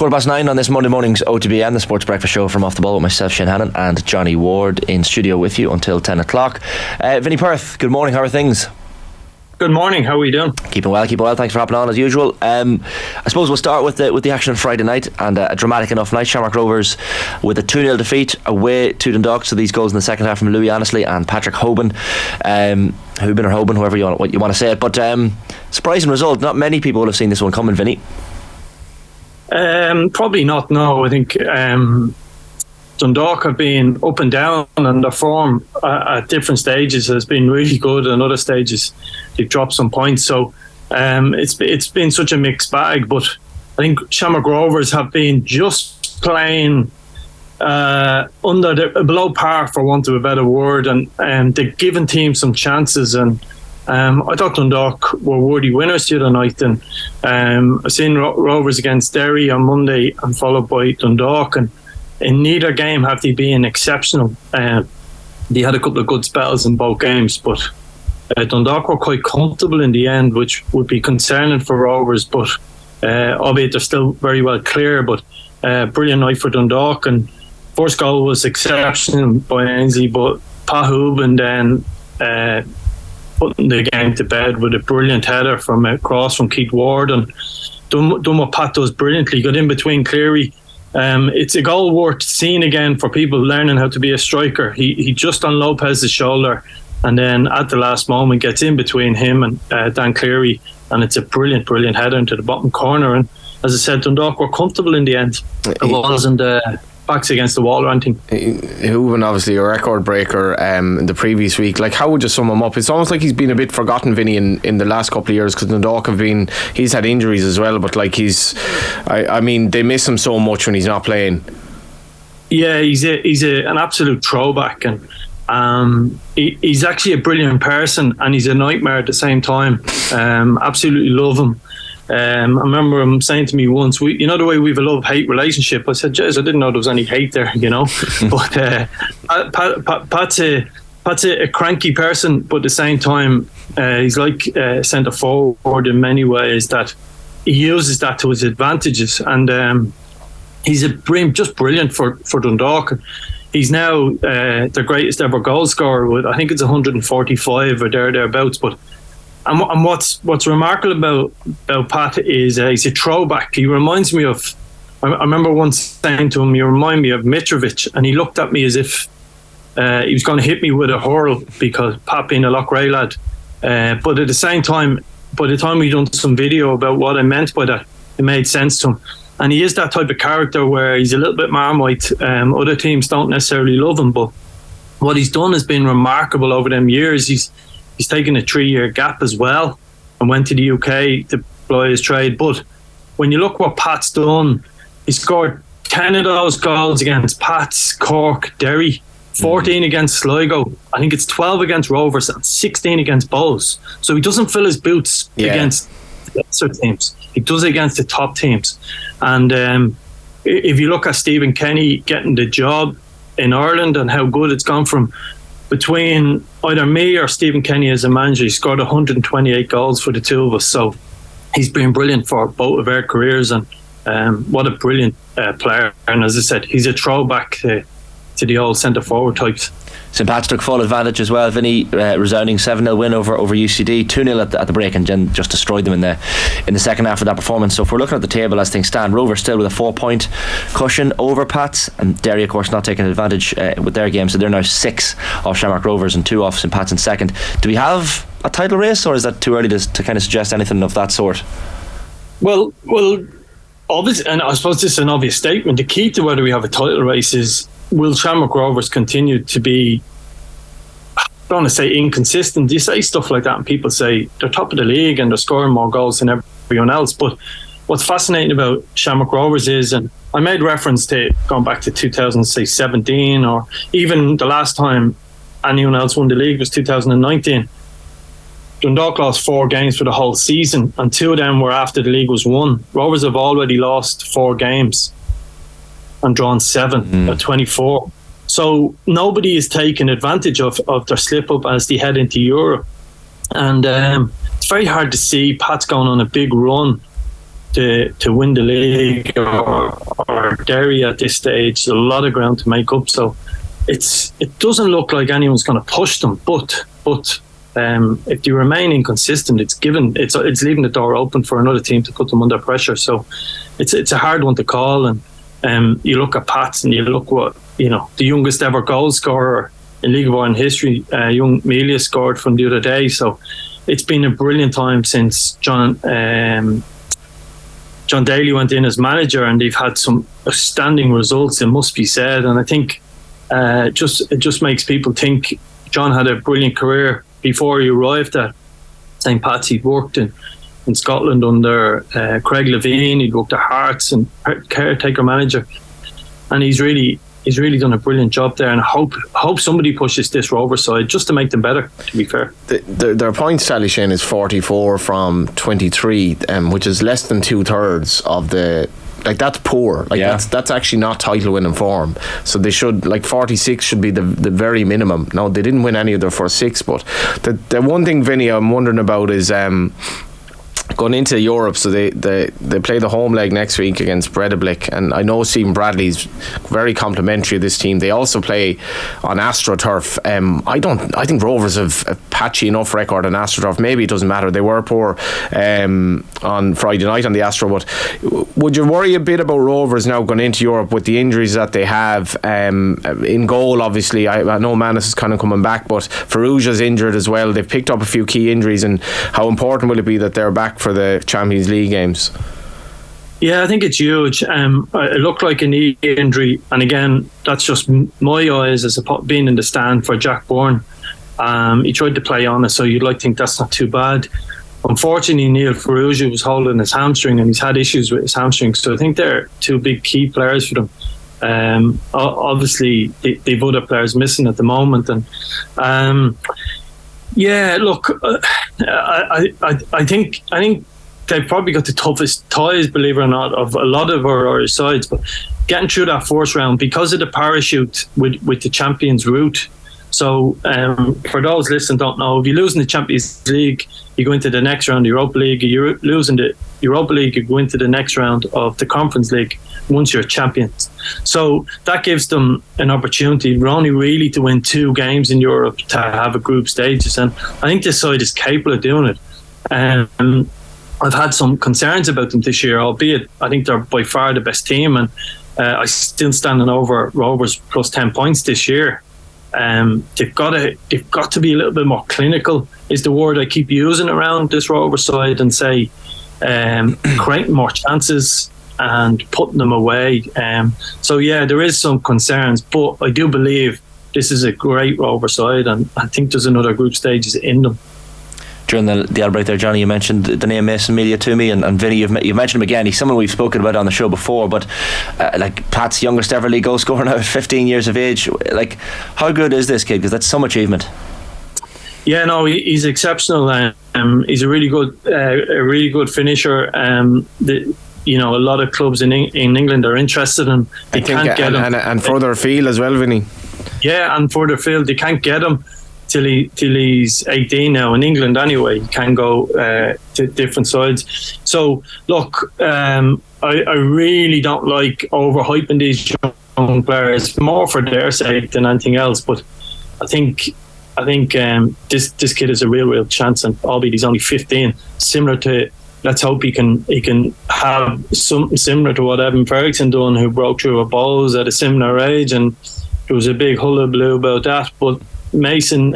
9:15 on this Monday morning's OTB AM, the Sports Breakfast Show from Off the Ball with myself, Shane Hannon, and Johnny Ward in studio with you until 10 o'clock. Vinny Perth, good morning, how are things? Good morning, how are you doing? Keeping well, thanks for hopping on as usual. I suppose we'll start with the action on Friday night, and a dramatic enough night. Shamrock Rovers with a 2-0 defeat away to Dundalk. So these goals in the second half from Louis Annesley and Patrick Hoban, Hoban or Hoban, however you want to say it. But surprising result. Not many people would have seen this one coming, Vinny. Probably not, no. I think Dundalk have been up and down, and their form at different stages has been really good, and other stages they've dropped some points. So it's been such a mixed bag. But I think Shamrock Rovers have been just playing below par, for want of a better word, and they've given teams some chances. And I thought Dundalk were worthy winners the other night. And I've seen Rovers against Derry on Monday and followed by Dundalk, and in neither game have they been exceptional. They had a couple of good spells in both games, but Dundalk were quite comfortable in the end, which would be concerning for Rovers, but albeit they're still very well clear. But brilliant night for Dundalk, and first goal was exceptional by Ainsley, but Pat Hoban then putting the game to bed with a brilliant header from across from Keith Ward, and done what Pat does brilliantly, got in between Cleary. It's a goal worth seeing again for people learning how to be a striker. He just on Lopez's shoulder, and then at the last moment gets in between him and Dan Cleary, and it's a brilliant header into the bottom corner. And as I said, Dundalk were comfortable in the end. It wasn't backs against the wall or anything. Hoban, obviously a record breaker in the previous week. Like, how would you sum him up? It's almost like he's been a bit forgotten, Vinny, in the last couple of years, because Dundalk he's had injuries as well, but like I mean they miss him so much when he's not playing. Yeah, he's an absolute throwback, and he's actually a brilliant person, and he's a nightmare at the same time. Absolutely love him. I remember him saying to me once, you know the way we have a love-hate relationship? I said, Jez, I didn't know there was any hate there, you know. But Pat's a cranky person, but at the same time, he's like centre forward in many ways, that he uses that to his advantages. And he's just brilliant for Dundalk. He's now their greatest ever goal scorer with, I think it's 145 or thereabouts. But And what's remarkable about Pat is he's a throwback. He reminds me of, I remember once saying to him, you remind me of Mitrovic, and he looked at me as if he was going to hit me with a hurl, because Pat being a Loughrea lad. But at the same time, by the time we done some video about what I meant by that, it made sense to him. And he is that type of character where he's a little bit Marmite. Other teams don't necessarily love him, but what he's done has been remarkable over them years. He's taken a 3-year gap as well and went to the UK to ply his trade. But when you look what Pat's done, he scored 10 of those goals against Pats, Cork, Derry, 14 against Sligo. I think it's 12 against Rovers and 16 against Bows. So he doesn't fill his boots against the lesser teams. He does it against the top teams. And if you look at Stephen Kenny getting the job in Ireland and how good it's gone from, between either me or Stephen Kenny as a manager, he scored 128 goals for the two of us. So he's been brilliant for both of our careers, and what a brilliant player. And as I said, he's a throwback to the old centre forward types. St Pat's took full advantage as well, Vinny. Resounding 7-0 win over UCD, 2-0 at the break, and then just destroyed them in the second half of that performance. So if we're looking at the table as things stand, Rovers still with a 4-point cushion over Pats, and Derry of course not taking advantage with their game, so they're now 6 off Shamrock Rovers and 2 off St Pat's in second. Do we have a title race, or is that too early to kind of suggest anything of that sort? Well, obviously, and I suppose this is an obvious statement, the key to whether we have a title race is, will Shamrock Rovers continue to be, I don't want to say inconsistent, you say stuff like that and people say they're top of the league and they're scoring more goals than everyone else, but what's fascinating about Shamrock Rovers is, and I made reference to going back to 2017, or even the last time anyone else won the league was 2019. Dundalk lost 4 games for the whole season, and 2 of them were after the league was won. Rovers have already lost 4 games and drawn 7 at 24. So nobody is taking advantage of their slip up as they head into Europe. And it's very hard to see Pat's going on a big run to win the league or Derry at this stage. A lot of ground to make up. So it doesn't look like anyone's going to push them. But if they remain inconsistent, it's leaving the door open for another team to put them under pressure. So it's a hard one to call. And you look at Pats and you look what the youngest ever goal scorer in League of Ireland history, young Melia, scored from the other day. So it's been a brilliant time since John Daly went in as manager, and they've had some outstanding results, it must be said. And I think it just makes people think John had a brilliant career before he arrived at St. Pat's. He'd worked in Scotland under Craig Levine. He'd worked at Hearts and caretaker manager, and he's really done a brilliant job there. And I hope somebody pushes this Rover side just to make them better, to be fair. Their points tally, Shane, is 44 from 23, which is less than 2/3 of the. Like, that's poor. Like, that's actually not title winning form. So they should, 46 should be the very minimum. No, they didn't win any of their first 6, but the one thing, Vinny, I'm wondering about is going into Europe. So they play the home leg next week against Breidablik, and I know Stephen Bradley's very complimentary of this team. They also play on AstroTurf. I think Rovers have a patchy enough record on AstroTurf. Maybe it doesn't matter. They were poor on Friday night on the Astro. But would you worry a bit about Rovers now going into Europe with the injuries that they have in goal? Obviously, I know Manus is kind of coming back, but Farouja's injured as well. They've picked up a few key injuries, and how important will it be that they're back for the Champions League games? Yeah, I think it's huge. It looked like a knee injury, and again, that's just my eyes as being in the stand for Jack Bourne. He tried to play on it, so you'd like to think that's not too bad. Unfortunately, Neil Farouja was holding his hamstring, and he's had issues with his hamstring, so I think they're two big key players for them. Obviously, they've other players missing at the moment, and yeah, look, I think they've probably got the toughest ties, believe it or not, of a lot of our sides. But getting through that first round because of the parachute with the Champions route. So for those listening don't know, if you lose in the Champions League, you go into the next round of the Europa League. If you lose in the Europa League, you go into the next round of the Conference League once you're champions. So that gives them an opportunity only really to win 2 games in Europe to have a group stages, and I think this side is capable of doing it. I've had some concerns about them this year, albeit I think they're by far the best team, and I still standing over Rovers plus 10 points this year. They've got to be a little bit more clinical, is the word I keep using around this Rover side, and say creating more chances and putting them away. So yeah, there is some concerns, but I do believe this is a great Rover side, and I think there's another group stages in them. During the outbreak there, Johnny, you mentioned the name Mason Melia to me, and Vinny, you've mentioned him again. He's someone we've spoken about on the show before, but Pat's youngest ever league goal scorer now at 15 years of age. Like, how good is this kid? Because that's some achievement. Yeah, no, he's exceptional. He's a really good finisher. A lot of clubs in England are interested in him. They can't get him, and further afield as well, Vinny. Yeah, and further afield, they can't get him till he's 18 now in England anyway. He can go to different sides. So look, I really don't like overhyping these young players, more for their sake than anything else. But I think this kid has a real chance, and albeit he's only 15, similar to. Let's hope he can have something similar to what Evan Ferguson done, who broke through a balls at a similar age, and there was a big hullabaloo about that. But Mason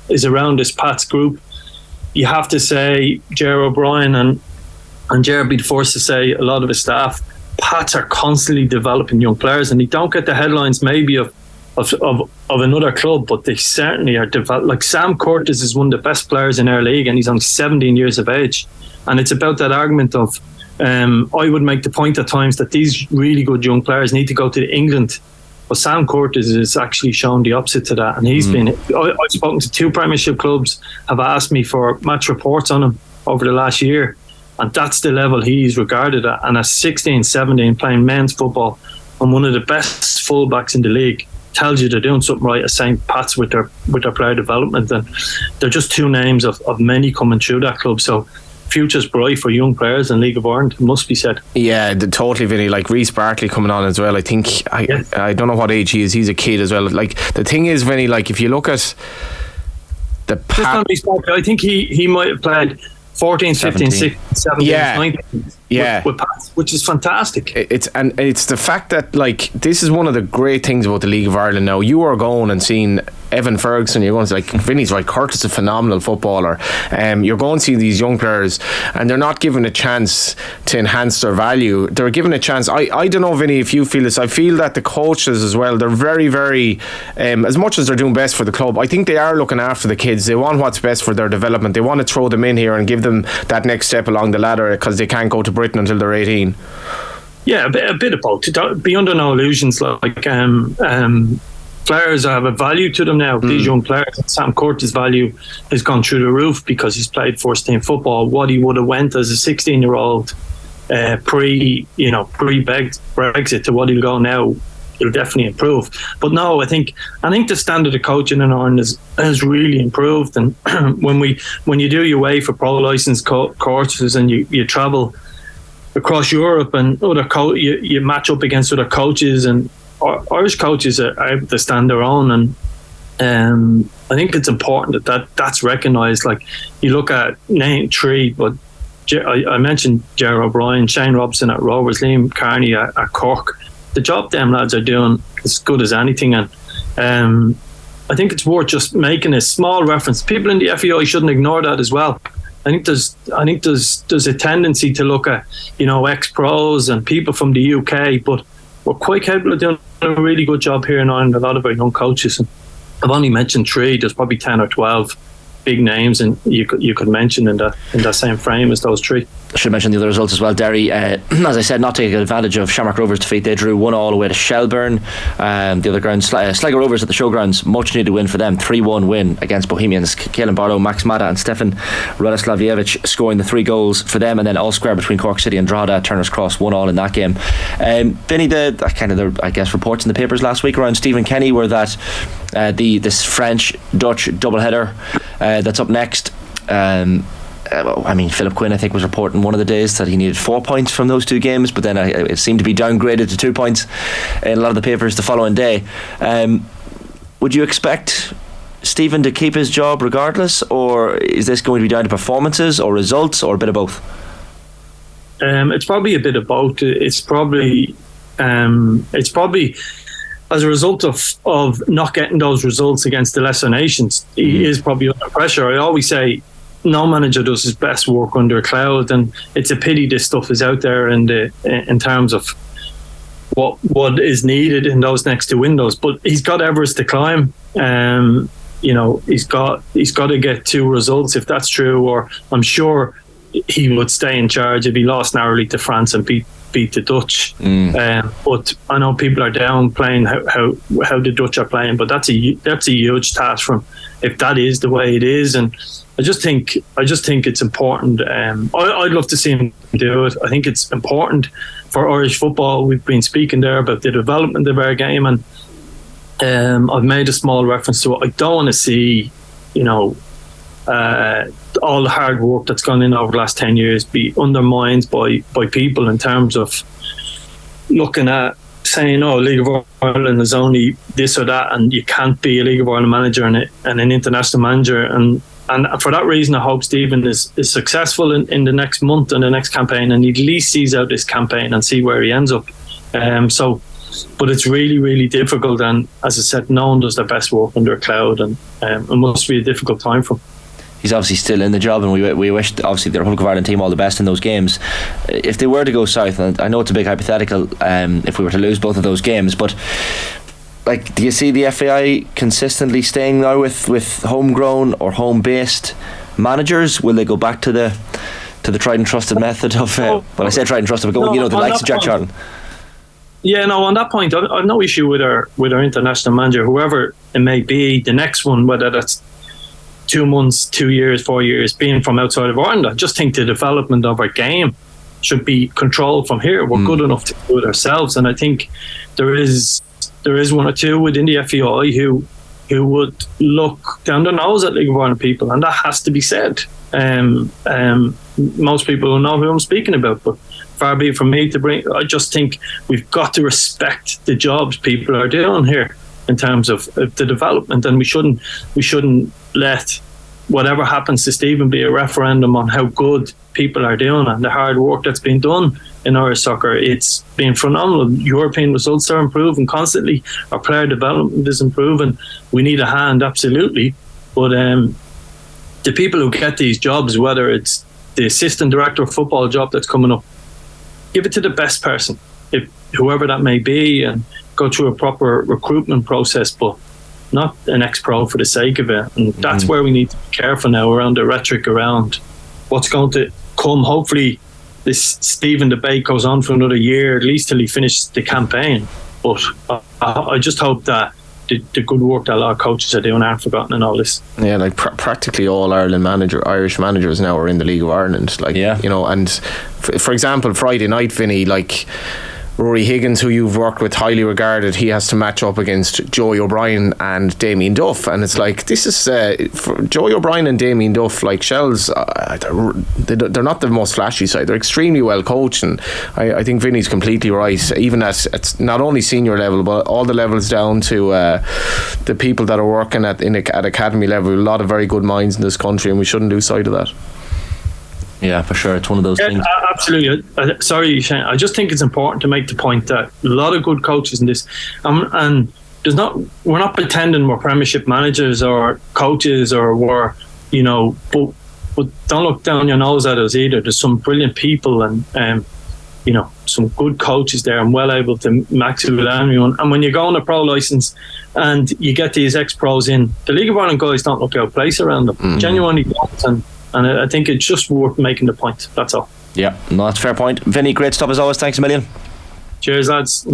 is around this Pats group. You have to say Ger O'Brien and Ger be the first to say, a lot of his staff, Pats are constantly developing young players, and they don't get the headlines maybe of another club, but they certainly are developed. Like Sam Curtis is one of the best players in our league, and he's only 17 years of age. And it's about that argument of I would make the point at times that these really good young players need to go to England. But Sam Curtis has actually shown the opposite to that. And he's I've spoken to 2 Premiership clubs, have asked me for match reports on him over the last year. And that's the level he's regarded at. And at 16, 17, playing men's football, and one of the best fullbacks in the league, tells you they're doing something right at St. Pat's with their player development. And they're just 2 names of many coming through that club. So future's bright for young players in League of Ireland, it must be said. Yeah, totally, Vinny. Like Reece Barkley coming on as well. I think I don't know what age he is. He's a kid as well. Like the thing is, Vinny, like if you look at the I think he might have played 14, 15, 16, 17, 19 with Pats, which is fantastic. It's the fact that like this is one of the great things about the League of Ireland now. You are going and seeing Evan Ferguson, you're going to like Vinny's right, Curtis is a phenomenal footballer. You're going to see these young players and they're not given a chance to enhance their value. They're given a chance. I don't know, Vinny, if you feel this. I feel that the coaches as well, they're very, very as much as they're doing best for the club, I think they are looking after the kids. They want what's best for their development. They want to throw them in here and give them that next step along the ladder because they can't go to Britain until they're 18. Yeah, a bit of both. Be under no illusions. Like players have a value to them now. These young players, Sam Curtis' value has gone through the roof because he's played first team football. What he would have went as a 16-year-old pre-Brexit to what he'll go now, he'll definitely improve. But no, I think the standard of coaching in Ireland has really improved. And when you do your way for pro license courses and you travel across Europe and you match up against other coaches, and Irish coaches are able to stand their own, and I think it's important that's recognised. Like you look at name three, but I mentioned Gerard O'Brien, Shane Robson at Rovers, Liam Carney at Cork. The job them lads are doing as good as anything, and I think it's worth just making a small reference. People in the FAI shouldn't ignore that as well. I think there's a tendency to look at ex-pros and people from the UK, but we're quite capable of doing a really good job here in Ireland. A lot of our young coaches, and I've only mentioned 3. There's probably 10 or 12 big names, and you could mention in that same frame as those 3. I should mention the other results as well, Derry. As I said, not taking advantage of Shamrock Rovers' defeat. They drew 1-1 away to Shelburne. The other ground, Sligo Rovers at the Showgrounds, much needed win for them. 3-1 win against Bohemians. Caelan Barlow, Max Mata and Stefan Radoslavjevic scoring the 3 goals for them, and then all square between Cork City and Drogheda. Turner's Cross 1-1 in that game. Vinny, the reports in the papers last week around Stephen Kenny were that this French-Dutch doubleheader that's up next. Philip Quinn, I think, was reporting one of the days that he needed 4 points from those 2 games, but then it seemed to be downgraded to 2 points in a lot of the papers the following day. Would you expect Stephen to keep his job regardless, or is this going to be down to performances or results, or a bit of both? It's probably a bit of both. It's probably as a result of not getting those results against the lesser nations. He is probably under pressure. I always say no manager does his best work under a cloud, and it's a pity this stuff is out there in terms of what is needed in those next 2 windows. But he's got Everest to climb. He's got to get 2 results if that's true, or I'm sure he would stay in charge if he lost narrowly to France and beat the Dutch. But I know people are downplaying how the Dutch are playing, but that's a huge task from if that is the way it is. And I just think it's important. I'd love to see him do it. I think it's important for Irish football. We've been speaking there about the development of our game, and I've made a small reference to it. I don't want to see, all the hard work that's gone in over the last 10 years be undermined by people in terms of looking at saying, League of Ireland is only this or that, and you can't be a League of Ireland manager and an international manager. And for that reason, I hope Stephen is successful in the next month and the next campaign, and he at least sees out this campaign and see where he ends up. But it's really, really difficult, and as I said, no one does their best work under a cloud, and it must be a difficult time for him. He's obviously still in the job, and we wish obviously the Republic of Ireland team all the best in those games. If they were to go south, and I know it's a big hypothetical, if we were to lose both of those games, but do you see the FAI consistently staying now with homegrown or home-based managers? Will they go back to the tried and trusted method of I say tried and trusted, but the likes of Jack Charlton? Yeah, no, on that point, I've no issue with our international manager, whoever it may be, the next one, whether that's 2 months, 2 years, 4 years, being from outside of Ireland. I just think the development of our game should be controlled from here. We're good enough to do it ourselves, and I think there is 1 or 2 within the FAI who would look down their nose at League of Ireland people, and that has to be said. Most people will know who I'm speaking about, but far be it from me to bring. I just think we've got to respect the jobs people are doing here in terms of the development, and we shouldn't let whatever happens to Stephen be a referendum on how good people are doing and the hard work that's been done in Irish soccer. It's been phenomenal. European results are improving constantly. Our player development is improving. We need a hand, absolutely. But the people who get these jobs, whether it's the assistant director of football job that's coming up, give it to the best person, whoever that may be, and go through a proper recruitment process, but not an ex-pro for the sake of it. And that's where we need to be careful now around the rhetoric around what's going to come. Hopefully this Stephen debate goes on for another year, at least till he finishes the campaign. But I just hope that the good work that a lot of coaches are doing aren't forgotten in all this. Yeah, like practically all Irish managers now are in the League of Ireland. Like, you know, and for example, Friday night, Vinny, like Rory Higgins, who you've worked with, highly regarded, he has to match up against Joey O'Brien and Damien Duff, and it's like, this is for Joey O'Brien and Damien Duff, like Shells, they're not the most flashy side. They're extremely well coached, and I think Vinny's completely right. Even at not only senior level, but all the levels down to the people that are working at academy level. A lot of very good minds in this country, and we shouldn't lose sight of that. Yeah, for sure. It's one of those things. Absolutely. Sorry, Shane. I just think it's important to make the point that a lot of good coaches in this, and we're not pretending we're Premiership managers or coaches or we're, you know, but don't look down your nose at us either. There's some brilliant people and you know, some good coaches there and well able to max it with anyone. And when you go on a pro license and you get these ex-pros in, the League of Ireland guys don't look out of place around them. Genuinely don't. And I think it's just worth making the point. That's all. Yeah, no, that's a fair point. Vinny, great stuff as always. Thanks a million. Cheers, lads.